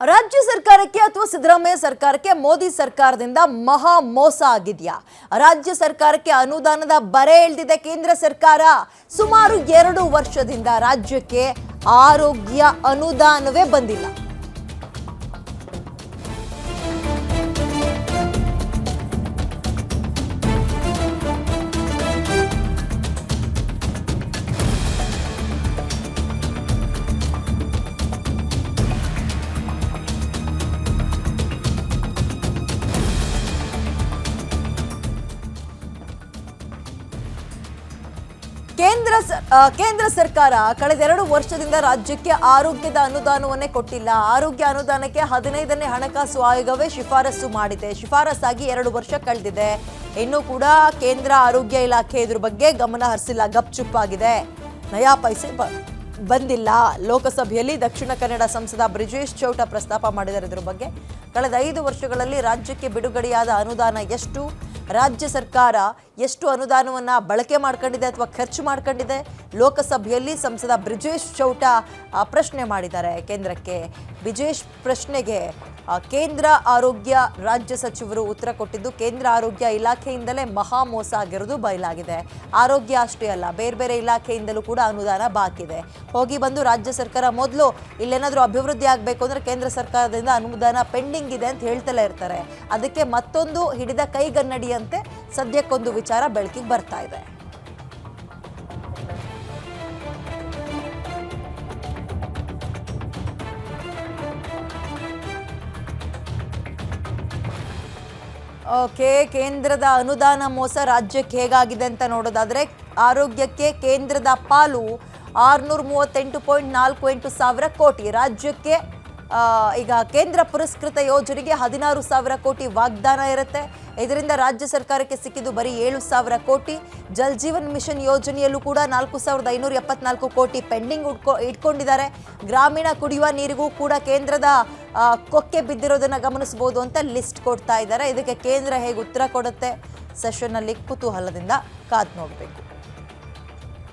ರಾಜ್ಯ ಸರ್ಕಾರಕ್ಕೆ ಅಥವಾ ಸಿದ್ದರಾಮಯ್ಯ ಸರ್ಕಾರಕ್ಕೆ ಮೋದಿ ಸರ್ಕಾರದಿಂದ ಮಹಾ ಮೋಸ ಆಗಿದೆಯಾ? ರಾಜ್ಯ ಸರ್ಕಾರಕ್ಕೆ ಅನುದಾನದ ಬರೆ ಎಳೆದಿದೆ ಕೇಂದ್ರ ಸರ್ಕಾರ. ಸುಮಾರು 2 ವರ್ಷದಿಂದ ರಾಜ್ಯಕ್ಕೆ ಆರೋಗ್ಯ ಅನುದಾನವೇ ಬಂದಿಲ್ಲ. ಕೇಂದ್ರ ಸರ್ಕಾರ ಕಳೆದ 2 ವರ್ಷದಿಂದ ರಾಜ್ಯಕ್ಕೆ ಆರೋಗ್ಯದ ಅನುದಾನವನ್ನೇ ಕೊಟ್ಟಿಲ್ಲ. ಆರೋಗ್ಯ ಅನುದಾನಕ್ಕೆ 15ನೇ ಹಣಕಾಸು ಆಯೋಗವೇ ಶಿಫಾರಸು ಮಾಡಿದೆ. ಶಿಫಾರಸಾಗಿ 2 ವರ್ಷ ಕಳೆದಿದೆ. ಇನ್ನೂ ಕೂಡ ಕೇಂದ್ರ ಆರೋಗ್ಯ ಇಲಾಖೆ ಇದ್ರ ಬಗ್ಗೆ ಗಮನ ಹರಿಸಿಲ್ಲ, ಗಪ್ಚುಪ್ಪಾಗಿದೆ. ನಯಾ ಪೈಸೆ ಬಂದಿಲ್ಲ. ಲೋಕಸಭೆಯಲ್ಲಿ ದಕ್ಷಿಣ ಕನ್ನಡ ಸಂಸದ ಬ್ರಿಜೇಶ್ ಚೌಟ ಪ್ರಸ್ತಾಪ ಮಾಡಿದ್ದಾರೆ ಇದ್ರ ಬಗ್ಗೆ. ಕಳೆದ 5 ವರ್ಷಗಳಲ್ಲಿ ರಾಜ್ಯಕ್ಕೆ ಬಿಡುಗಡೆಯಾದ ಅನುದಾನ ಎಷ್ಟು, ರಾಜ್ಯ ಸರ್ಕಾರ ಎಷ್ಟು ಅನುದಾನವನ್ನು ಬಳಕೆ ಮಾಡ್ಕೊಂಡಿದೆ ಅಥವಾ ಖರ್ಚು ಮಾಡ್ಕೊಂಡಿದೆ, ಲೋಕಸಭೆಯಲ್ಲಿ ಸಂಸದ ಬ್ರಿಜೇಶ್ ಚೌಟ ಪ್ರಶ್ನೆ ಮಾಡಿದ್ದಾರೆ ಕೇಂದ್ರಕ್ಕೆ. ಬ್ರಿಜೇಶ್ ಪ್ರಶ್ನೆಗೆ ಕೇಂದ್ರ ಆರೋಗ್ಯ ರಾಜ್ಯ ಸಚಿವರು ಉತ್ತರ ಕೊಟ್ಟಿದ್ದು, ಕೇಂದ್ರ ಆರೋಗ್ಯ ಇಲಾಖೆಯಿಂದಲೇ ಮಹಾ ಮೋಸ ಆಗಿರೋದು ಬಯಲಾಗಿದೆ. ಆರೋಗ್ಯ ಅಷ್ಟೇ ಅಲ್ಲ, ಬೇರೆ ಬೇರೆ ಇಲಾಖೆಯಿಂದಲೂ ಕೂಡ ಅನುದಾನ ಬಾಕಿ ಇದೆ. ಹೋಗಿ ಬಂದು ರಾಜ್ಯ ಸರ್ಕಾರ ಮೊದಲು ಇಲ್ಲೇನಾದರೂ ಅಭಿವೃದ್ಧಿ ಆಗಬೇಕು ಅಂದರೆ ಕೇಂದ್ರ ಸರ್ಕಾರದಿಂದ ಅನುದಾನ ಪೆಂಡಿಂಗ್ ಇದೆ ಅಂತ ಹೇಳ್ತಲೇ ಇರ್ತಾರೆ. ಅದಕ್ಕೆ ಮತ್ತೊಂದು ಹಿಡಿದ ಕೈಗನ್ನಡಿಯಂತೆ ಸದ್ಯಕ್ಕೊಂದು ವಿಚಾರ ಬೆಳಕಿಗೆ ಬರ್ತಾ ಇದೆ. ಕೇಂದ್ರದ ಅನುದಾನ ಮೋಸ ರಾಜ್ಯಕ್ಕೆ ಹೇಗಾಗಿದೆ ಅಂತ ನೋಡೋದಾದ್ರೆ, ಆರೋಗ್ಯಕ್ಕೆ ಕೇಂದ್ರದ ಪಾಲು 638.48 ಸಾವಿರ ಕೋಟಿ. ರಾಜ್ಯಕ್ಕೆ ಈಗ ಕೇಂದ್ರ ಪುರಸ್ಕೃತ ಯೋಜನೆಗೆ 16,000 ಕೋಟಿ ವಾಗ್ದಾನ ಇರುತ್ತೆ. ಇದರಿಂದ ರಾಜ್ಯ ಸರ್ಕಾರಕ್ಕೆ ಸಿಕ್ಕಿದ್ದು ಬರೀ 7,000 ಕೋಟಿ. ಜಲ್ ಜೀವನ್ ಮಿಷನ್ ಯೋಜನೆಯಲ್ಲೂ ಕೂಡ 4,574 ಕೋಟಿ ಪೆಂಡಿಂಗ್ ಇಟ್ಕೊಂಡಿದ್ದಾರೆ. ಗ್ರಾಮೀಣ ಕುಡಿಯುವ ನೀರಿಗೂ ಕೂಡ ಕೇಂದ್ರದ ಕೊಕ್ಕೆ ಬಿದ್ದಿರೋದನ್ನ ಗಮನಿಸಬಹುದು ಅಂತ ಲಿಸ್ಟ್ ಕೊಡ್ತಾ ಇದ್ದಾರೆ. ಇದಕ್ಕೆ ಕೇಂದ್ರ ಹೇಗೆ ಉತ್ತರ ಕೊಡುತ್ತೆ, ಸೆಷನ್ನಲ್ಲಿ ಕುತೂಹಲದಿಂದ ಕಾದು ನೋಡಬೇಕು.